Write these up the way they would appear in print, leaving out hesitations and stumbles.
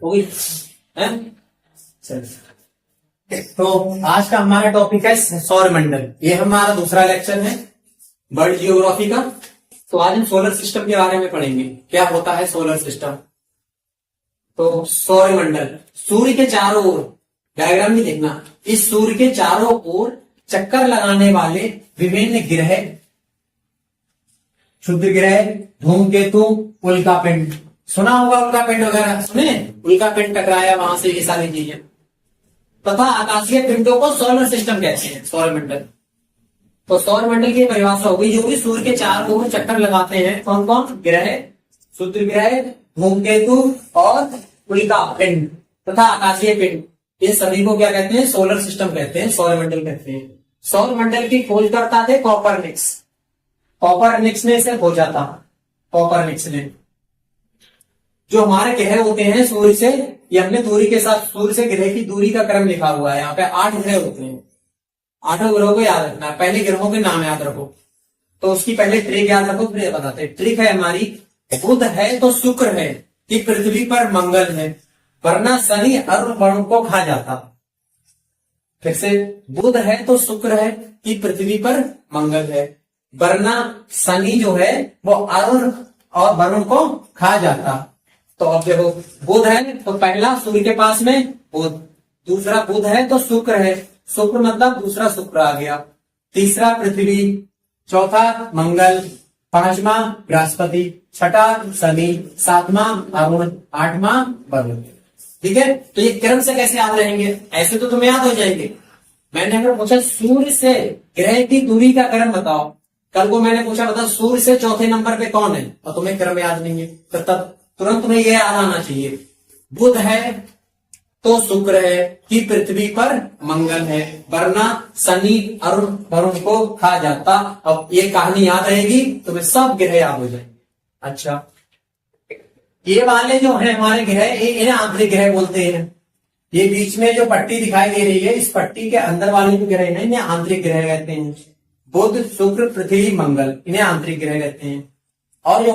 होगी है। चलिए, तो आज का हमारा टॉपिक है सौर मंडल। ये हमारा दूसरा लेक्चर है वर्ल्ड जियोग्राफी का। तो आज हम सोलर सिस्टम के बारे में पढ़ेंगे, क्या होता है सोलर सिस्टम। तो सौर मंडल, सूर्य के चारों ओर, डायग्राम में देखना, इस सूर्य के चारों ओर चक्कर लगाने वाले विभिन्न ग्रह, क्षुद्र ग्रह, धूमकेतु, उल्कापिंड, सुना होगा उल्कापिंड वगैरह, सुने उल्कापिंड टकराया वहां से, ये सारी चीजें, तथा आकाशीय पिंडों को सोलर सिस्टम कहते हैं, सौर मंडल। तो सौर मंडल की परिभाषा होगी जो भी सूर्य के चारों ओर चक्कर लगाते हैं, कौन कौन ग्रह, क्षुद्र ग्रह, धूमकेतु और उल्कापिंड तथा आकाशीय पिंड, ये सभी को क्या कहते हैं, सोलर सिस्टम कहते हैं, सौर मंडल कहते हैं। सौर मंडल की खोज करता थे कॉपरनिक्स, कॉपरनिक्स ने इसे खोजा था, कॉपरनिक्स ने। जो हमारे ग्रह होते हैं सूर्य से, ये हमने दूरी के साथ सूर्य से ग्रह की दूरी का क्रम लिखा हुआ है, यहाँ पे 8 ग्रह होते हैं, 8 ग्रहों को याद रखना है। पहले ग्रहों के नाम याद रखो, तो उसकी पहले ट्रिक याद रखो, फिर बताते हैं। ट्रिक है हमारी, बुध है तो शुक्र है कि पृथ्वी पर मंगल है, वरना शनि और वरुण को खा जाता। फिर से, बुध है तो शुक्र है कि पृथ्वी पर मंगल है, वरना शनि जो है वो अरुण और वरुण को खा जाता। तो अब देखो, बुध है तो पहला सूर्य के पास में बुध, दूसरा बुध है तो शुक्र है, शुक्र मतलब दूसरा शुक्र आ गया, तीसरा पृथ्वी, चौथा मंगल, पांचवा बृहस्पति, छठा शनि, सातवां अरुण, आठवां वरुण। ठीक है, तो ये क्रम से कैसे याद रहेंगे, ऐसे तो तुम्हें याद हो जाएंगे। मैंने अगर पूछा सूर्य से ग्रह की दूरी का क्रम बताओ, कल को मैंने पूछा बता सूर्य से चौथे नंबर पे कौन है, और तुम्हें क्रम याद नहीं है, तो तब तुरंत तुम्हें यह याद आना चाहिए, बुध है तो शुक्र है कि पृथ्वी पर मंगल है, वरना शनि अरुण वरुण को खा जाता। अब ये कहानी याद रहेगी, तुम्हें सब ग्रह याद हो जाएंगे। अच्छा, ये वाले जो है हमारे ग्रह, इन्हें आंतरिक ग्रह बोलते हैं। ये बीच में जो पट्टी दिखाई दे रही है, इस पट्टी के अंदर वाले जो ग्रह हैं इन्हें आंतरिक ग्रह कहते हैं। बुध, शुक्र, पृथ्वी, मंगल, इन्हें आंतरिक ग्रह कहते हैं। और जो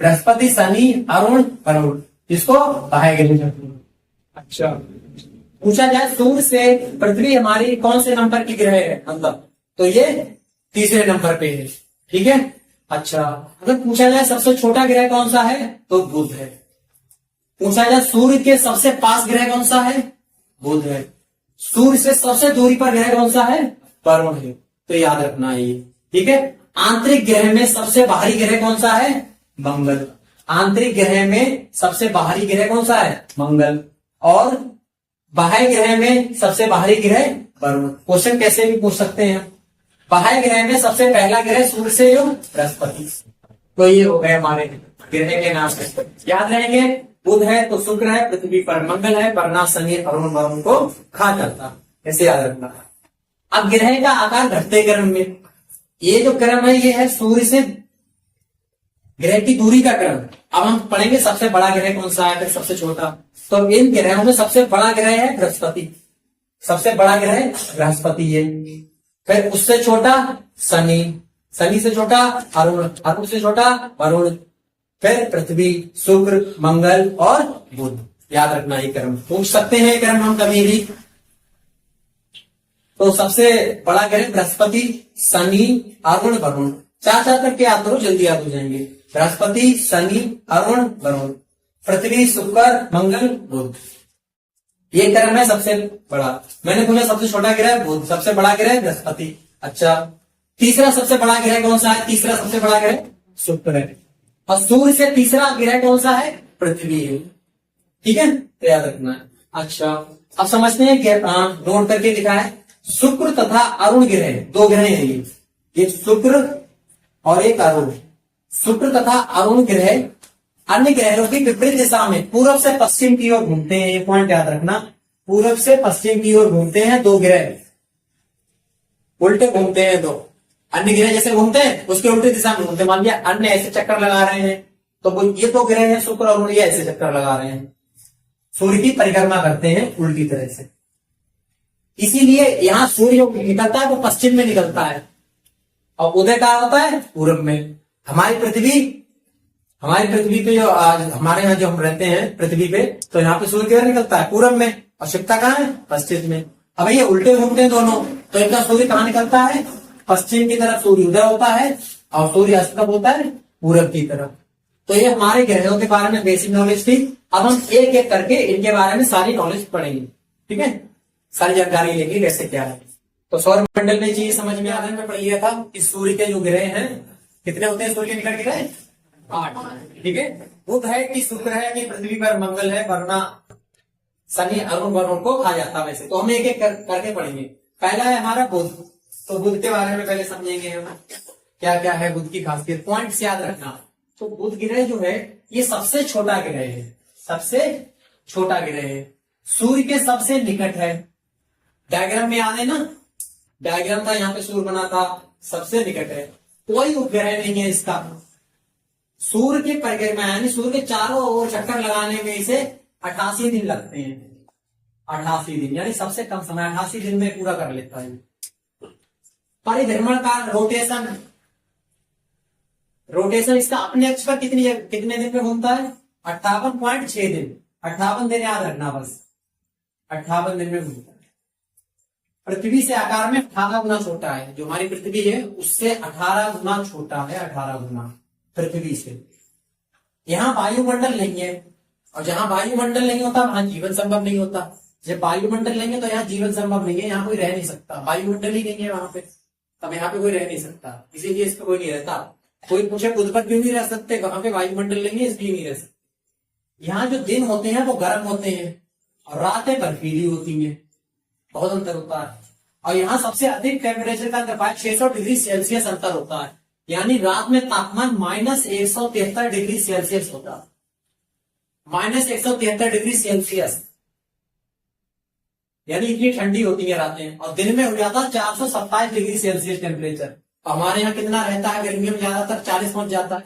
बृहस्पति, शनि, अरुण, वरुण, इसको बाह्य ग्रह कहते हैं। अच्छा, पूछा जाए सूर्य से पृथ्वी हमारी कौन से नंबर की ग्रह है, मतलब तो ये तीसरे नंबर पे है। ठीक है। अच्छा, अगर पूछा जाए सबसे छोटा ग्रह कौन सा है, तो बुध है। पूछा जाए सूर्य के सबसे पास ग्रह कौन सा है, बुध है। सूर्य से सबसे दूरी पर ग्रह कौन सा है, वरुण है। तो याद रखना है ये। ठीक है। आंतरिक ग्रह में सबसे बाहरी ग्रह कौन सा है, मंगल। आंतरिक ग्रह में सबसे बाहरी ग्रह कौन सा है, मंगल। और बाह्य ग्रह में सबसे बाहरी ग्रह वरुण। क्वेश्चन कैसे भी पूछ सकते हैं। बाह्य ग्रह में सबसे पहला ग्रह सूर्य से जो बृहस्पति। तो ये हो गए हमारे ग्रह के नाम, याद रहेंगे। बुध है तो शुक्र है, पृथ्वी पर मंगल है, वरना शनि अरुण वरुण को खा जाता। ऐसे याद रखना। अब ग्रह का आकार घटते क्रम में, ये जो क्रम है ये है सूर्य से ग्रह की दूरी का क्रम। अब हम पढ़ेंगे सबसे बड़ा ग्रह कौन सा है, फिर सबसे छोटा। तो इन ग्रहों में सबसे बड़ा ग्रह है बृहस्पति, सबसे बड़ा ग्रह बृहस्पति है। फिर उससे छोटा शनि, शनि से छोटा अरुण, अरुण से छोटा वरुण, फिर पृथ्वी, शुक्र, मंगल और बुध। याद रखना ये क्रम, पूछ सकते हैं क्रम हम कभी भी। तो सबसे बड़ा ग्रह बृहस्पति, शनि, अरुण, वरुण, चार चार करके याद करो, जल्दी याद हो जाएंगे। बृहस्पति, शनि, अरुण, वरुण, पृथ्वी, शुक्र, मंगल, बुध। ये क्रम है सबसे बड़ा। मैंने पूछा सबसे छोटा ग्रह बुध, सबसे बड़ा ग्रह बृहस्पति। अच्छा, तीसरा सबसे बड़ा ग्रह कौन सा है, तीसरा सबसे बड़ा ग्रह शुक्र है। और सूर्य से तीसरा ग्रह कौन सा है, पृथ्वी है। ठीक है, तो याद रखना है। अच्छा, अब समझते हैं, नोट करके लिखा है, शुक्र तथा अरुण ग्रह, दो ग्रह हैं ये शुक्र और एक अरुण। शुक्र तथा अरुण ग्रह अन्य ग्रहों की विपरीत दिशा में पूर्व से पश्चिम की ओर घूमते हैं। ये पॉइंट याद रखना, पूर्व से पश्चिम की ओर घूमते हैं दो ग्रह, उल्टे घूमते हैं दो। अन्य ग्रह जैसे घूमते हैं उसके उल्टी दिशा में घूमते हैं। मान लिया अन्य ऐसे चक्कर लगा रहे हैं, तो ये दो ग्रह हैं शुक्र और अरुण, ये ऐसे चक्कर लगा रहे हैं, सूर्य की परिक्रमा करते हैं उल्टी तरह से। इसीलिए यहां सूर्य जो निकलता है वो पश्चिम में निकलता है और उदय कहाँ होता है, पूर्व में। हमारी पृथ्वी हमारी पृथ्वी पे जो आज हमारे यहाँ जो हम रहते हैं पृथ्वी पे, तो यहाँ पे सूर्य किधर निकलता है? पूरब में, और छिपता कहाँ है? पश्चिम में। अब ये उल्टे घूमते हैं दोनों, तो इनका सूर्य कहाँ निकलता है? पश्चिम की तरफ सूर्य उदय होता है और सूर्य अस्त कब होता है? पूरब की तरफ। तो ये हमारे ग्रहों के बारे में बेसिक नॉलेज थी। अब हम एक एक करके इनके बारे में सारी नॉलेज पढ़ेंगे, ठीक है, सारी जानकारी लेंगे कैसे क्या है। तो सौर मंडल में चीज समझ में आने में पढ़ लिया था कि सूर्य के जो ग्रह हैं कितने होते हैं? सूर्य के निकट ग्रह 8, ठीक है। बुध है कि शुक्र है कि पृथ्वी पर मंगल है, वरना शनि अरुण वरुण को खा जाता वैसे। तो हम एक एक करके पढ़ेंगे। पहला है हमारा बुध। तो बुध के बारे में पहले समझेंगे हम क्या क्या है बुध की खासियत, पॉइंट्स याद रखना। तो बुध ग्रह जो है ये सबसे छोटा ग्रह है, सबसे छोटा ग्रह है, सूर्य के सबसे निकट है। डायग्राम में याद है ना, डायग्राम था यहाँ पे सूर्य बना था, सबसे निकट है। कोई उपग्रह नहीं है इसका। सूर्य की परिक्रमा यानी सूर्य के चारों ओर चक्कर लगाने में इसे 88 दिन लगते हैं। 88 दिन यानी सबसे कम समय, 88 दिन में पूरा कर लेता है। परिभ्रमण का रोटेशन इसका अपने अक्ष पर कितने दिन में घूमता है? 58.6 दिन। 58 दिन याद रखना बस, 58 दिन में घूमता है। पृथ्वी से आकार में 18 गुना छोटा है। जो हमारी पृथ्वी है उससे 18 गुना छोटा है, 18 गुना पृथ्वी से। यहाँ वायुमंडल नहीं है, और जहां वायुमंडल नहीं होता वहां जीवन संभव नहीं होता। जब वायुमंडल नहीं है तो यहाँ जीवन संभव नहीं है, यहाँ कोई रह नहीं सकता। वायुमंडल ही नहीं है वहां पे, तब यहाँ पे कोई रह नहीं सकता, इसीलिए इस पे कोई नहीं रहता। कोई पूछे बुध पर क्यों नहीं रह सकते, वहां पे वायुमंडल नहीं है इसलिए नहीं रह सकते। यहाँ जो दिन होते हैं वो गर्म होते हैं और रातें बर्फीली होती हैं, बहुत अंतर होता है। और यहाँ सबसे अधिक टेम्परेचर का अंतर 600 डिग्री सेल्सियस अंतर होता है, यानी रात में तापमान -173 डिग्री सेल्सियस होता है, -173 डिग्री सेल्सियस, यानी इतनी ठंडी होती है रातें। और दिन में हो जाता है 427 डिग्री सेल्सियस टेम्परेचर। हमारे यहाँ कितना रहता है? गर्मियों में ज्यादातर 40 पहुंच जाता है,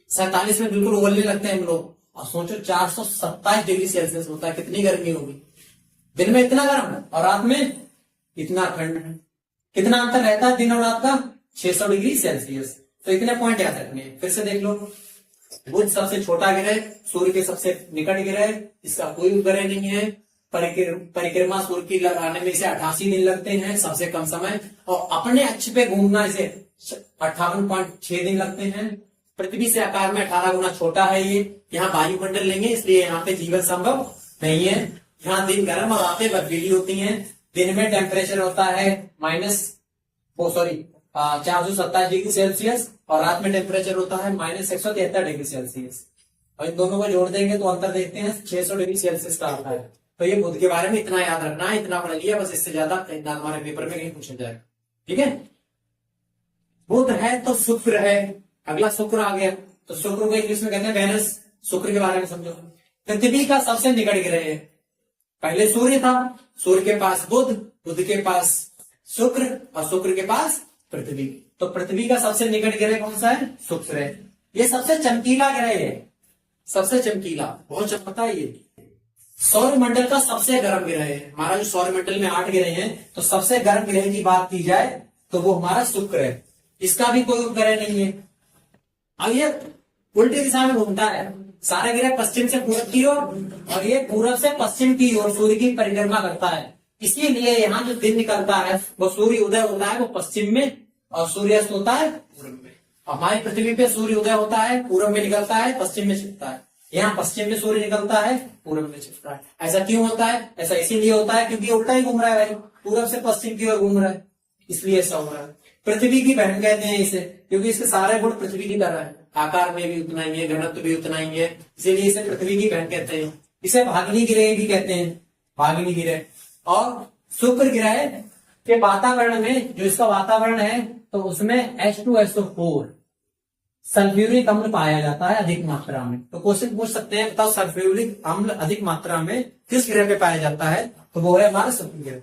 47 में बिल्कुल उबलने लगते हैं हम लोग। और सोचो 427 डिग्री सेल्सियस होता है, कितनी गर्मी होगी। दिन में इतना गर्म और रात में इतना ठंड है। कितना अंतर रहता है दिन और रात का? 600 डिग्री सेल्सियस। तो इतने पॉइंट याद रखने हैं। फिर से देख लो, बुध सबसे छोटा ग्रह, सूर्य के सबसे निकट ग्रह, इसका कोई उपग्रह नहीं है। परिक्रमा सूर्य की लगाने में इसे 88 दिन लगते हैं, सबसे कम समय। और अपने अक्ष पे घूमना इसे 58.6 दिन लगते हैं। पृथ्वी से आकार में 18 गुना छोटा है ये। यहाँ वायुमंडल लेंगे इसलिए यहाँ पे जीवन संभव नहीं है। यहाँ दिन गर्म और रातें बर्फीली होती हैं। दिन में टेम्परेचर होता है 427 डिग्री सेल्सियस और रात में टेम्परेचर होता है -173 डिग्री सेल्सियस। और इन दोनों को जोड़ देंगे तो अंतर देखते हैं 600 डिग्री सेल्सियस का आता है। तो ये बुध के बारे में इतना याद रखना है, इतना पढ़ लिया बस, इससे ज्यादा हमारे पेपर में कहीं पूछा जाएगा, ठीक है। बुध है तो शुक्र है, अगला शुक्र आ गया। तो शुक्र को इंग्लिश में कहते हैं वेनस। शुक्र के बारे में समझो, पृथ्वी का सबसे निकट ग्रह है। पहले सूर्य था, सूर्य के पास बुध, बुध के पास शुक्र और शुक्र के पास पृथ्वी। तो पृथ्वी का सबसे निकट ग्रह कौन सा है? शुक्र है। ये सबसे चमकीला ग्रह है, सबसे चमकीला, बहुत चमकता है ये। सौर मंडल का सबसे गर्म ग्रह है। हमारा जो सौर मंडल में 8 ग्रह हैं, तो सबसे गर्म ग्रह की बात की जाए तो वो हमारा शुक्र है। इसका भी कोई उपग्रह नहीं है। अब ये उल्टी दिशा में घूमता है, सारे ग्रह पश्चिम से पूरब की ओर और ये पूरब से पश्चिम की ओर सूर्य की परिक्रमा करता है। इसीलिए यहाँ जो दिन निकलता है वो सूर्य उदय होता है वो पश्चिम में और सूर्यास्त होता है पूर्व में। हमारी पृथ्वी पे सूर्य उदय होता है पूर्व में निकलता है, पश्चिम में छिपता है। यहाँ पश्चिम में सूर्य निकलता है, पूर्व में छिपता है। ऐसा क्यों होता है? ऐसा इसीलिए होता है क्योंकि उल्टा ही घूम रहा है भाई, पूर्व से पश्चिम की ओर घूम रहा है, इसलिए ऐसा हो रहा है। पृथ्वी की बहन कहते हैं इसे, क्योंकि इसके सारे गुण पृथ्वी की तरह है, आकार में भी उतना ही है, घनत्व भी उतना ही है, इसीलिए इसे पृथ्वी की बहन कहते हैं। इसे भागिनी ग्रह भी कहते हैं, भागिनी ग्रह। और शुक्र ग्रह के वातावरण में, जो इसका वातावरण है, तो उसमें H2SO4 सल्फ्यूरिक अम्ल पाया जाता है अधिक मात्रा में। तो क्वेश्चन पूछ सकते हैं, बताओ सल्फ्यूरिक अम्ल अधिक मात्रा में किस ग्रह पे पाया जाता है? तो वो है हमारा शुक्र ग्रह।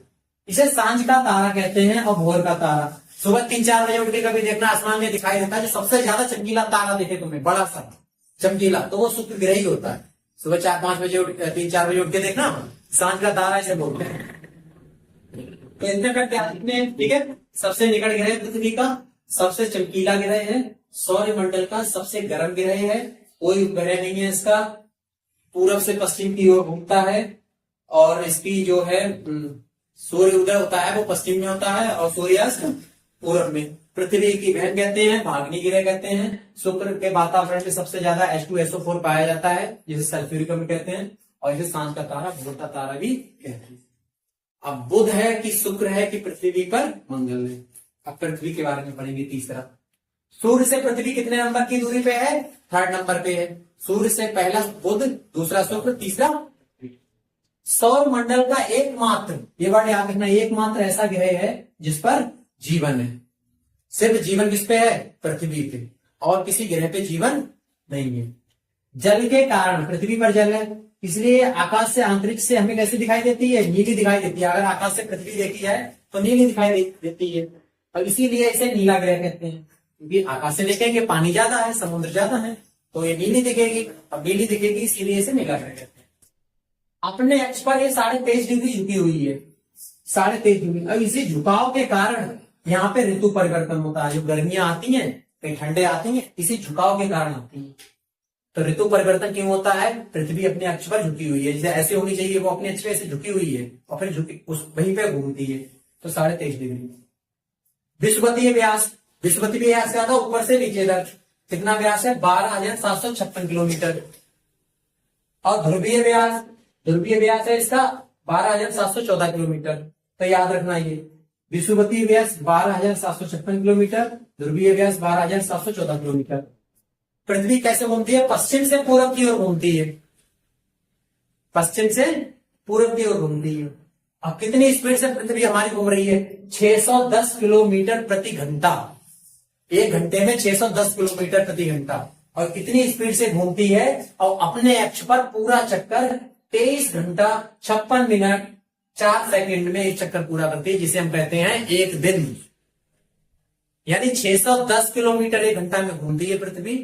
इसे सांझ का तारा कहते हैं और भोर का तारा। सुबह 3-4 बजे उठ के कभी देखना आसमान में दिखाई देता है, जो सबसे ज्यादा चमकीला तारा दिखे तुम्हें, बड़ा सा चमकीला, तो वो शुक्र ग्रह ही होता है। सुबह 4-5 बजे 3-4 बजे उठ के देखना, सांझ का तारा इसे बोलते हैं। तो इतने पर ठीक है। सबसे निकट ग्रह पृथ्वी का, सबसे चमकीला ग्रह है, सौर मंडल का सबसे गर्म ग्रह है, कोई उपग्रह नहीं है इसका, पूरब से पश्चिम की ओर घूमता है, और इसकी जो है सूर्य उदय होता है वो पश्चिम में होता है और सूर्यास्त पूर्व में। पृथ्वी की बहन कहते हैं, भागनी गिरह कहते हैं। शुक्र के वातावरण में सबसे ज्यादा H2SO4 पाया जाता है, जिसे सल्फ्यूरिक अम्ल कहते हैं, और इसे सांझ का तारा, भोर का तारा भी कहते हैं। अब बुध है कि शुक्र है कि पृथ्वी पर मंगल है। अब पृथ्वी के बारे में पढ़ेंगे। तीसरा, सूर्य से पृथ्वी कितने नंबर की दूरी पे है? 3rd नंबर पे है। सूर्य से पहला बुध, दूसरा शुक्र, तीसरा पृथ्वी। सौर मंडल का एकमात्र, ये वर्ड याद रखना, एकमात्र ऐसा ग्रह है जिस पर जीवन है। सिर्फ जीवन किस पे है? पृथ्वी पे, और किसी ग्रह पे जीवन नहीं है। जल के कारण, पृथ्वी पर जल है, इसलिए आकाश से, अंतरिक्ष से हमें कैसे दिखाई देती है? नीली दिखाई देती है। अगर आकाश से पृथ्वी देखी जाए तो नीली दिखाई देती है, और इसीलिए इसे नीला ग्रह कहते हैं। क्योंकि आकाश से देखेंगे पानी ज्यादा है, समुद्र ज्यादा है, तो ये नीली दिखेगी। अब नीली दिखेगी इसीलिए इसे नीला ग्रह कहते हैं। अपने अक्ष पर ये 23.5 डिग्री झुकी हुई है, 23.5 डिग्री। अब इसी झुकाव के कारण यहाँ पे ऋतु परिवर्तन होता है। जो गर्मियां आती हैं, कहीं ठंडे आती हैं, इसी झुकाव के कारण आती हैं। तो ऋतु परिवर्तन क्यों होता है? पृथ्वी अपने अक्ष पर झुकी हुई है, जैसे ऐसे होनी चाहिए, वो अपने अक्ष पे ऐसे झुकी हुई है, और फिर झुकी उस वहीं पे घूमती है, तो 23.5 डिग्री। विषुवतीय व्यास, विषुवतीय व्यास क्या था? ऊपर से नीचे तक कितना व्यास है? 12,756 किलोमीटर। और ध्रुवीय व्यास, ध्रुवीय व्यास है इसका 12,714 किलोमीटर। तो याद रखना, ये विषुवतीय व्यास 12,756 किलोमीटर, ध्रुवीय व्यास 12,714 किलोमीटर। पृथ्वी कैसे घूमती है? पश्चिम से पूरब की ओर घूमती है, पश्चिम से पूरब की ओर घूमती है। अब कितनी स्पीड से पृथ्वी हमारी घूम रही है? 610 किलोमीटर प्रति घंटा। 1 घंटे में 610 किलोमीटर प्रति घंटा, और कितनी स्पीड से घूमती है? और अपने अक्ष पर पूरा चक्कर 23 घंटा 56 मिनट 4 सेकंड में एक चक्कर पूरा करती है, जिसे हम कहते हैं एक दिन। यानी 610 किलोमीटर 1 घंटा में घूमती है पृथ्वी,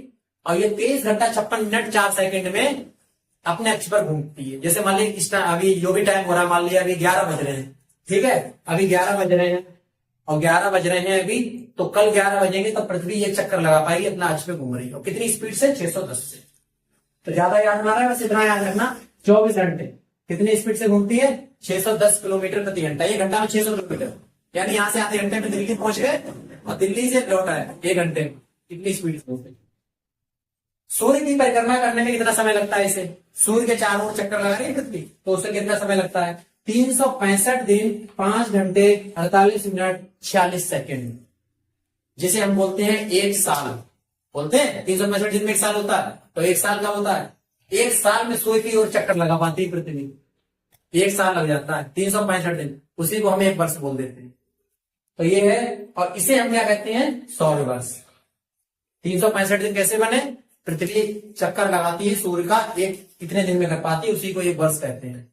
और ये 23 घंटा 56 मिनट 4 सेकंड में अपने अक्ष पर घूमती है। जैसे मान लीजिए इस टाइम, अभी जो भी टाइम हो रहा है, मान लिया अभी 11 बज रहे हैं, ठीक है, अभी 11 बज रहे हैं, और 11 बज रहे हैं अभी, तो कल 11 बजेंगे तो पृथ्वी एक चक्कर लगा पाएगी, अपना अक्ष पे घूम रही है। और कितनी स्पीड से? 610 से। तो ज्यादा याद ना रहा है, बस इतना याद रखना, 24 घंटे कितनी स्पीड से घूमती है? 610 किलोमीटर प्रति घंटा। 1 घंटा में 600 किलोमीटर, यानी यहां से आधे घंटे में दिल्ली पहुंच गए, और दिल्ली से लौट आए 1 घंटे में। कितनी स्पीड से घूमते? सूर्य की परिक्रमा करने में कितना समय लगता है इसे? सूर्य के चारों ओर चक्कर लगा रही है पृथ्वी, तो उससे कितना समय लगता है? 365 दिन 5 घंटे 48 मिनट 46 सेकेंड, जिसे हम बोलते हैं 1 साल। बोलते हैं 365 दिन में 1 साल होता है, तो 1 साल का होता है। 1 साल में सूर्य की ओर चक्कर लगा पाती है पृथ्वी, 1 साल लग जाता है, 365 दिन, उसी को हम 1 वर्ष बोल देते हैं। तो ये है, और इसे हम क्या कहते हैं? सौर वर्ष। 365 दिन कैसे बने? पृथ्वी चक्कर लगाती है सूर्य का, एक कितने दिन में कर पाती है, उसी को 1 वर्ष कहते हैं।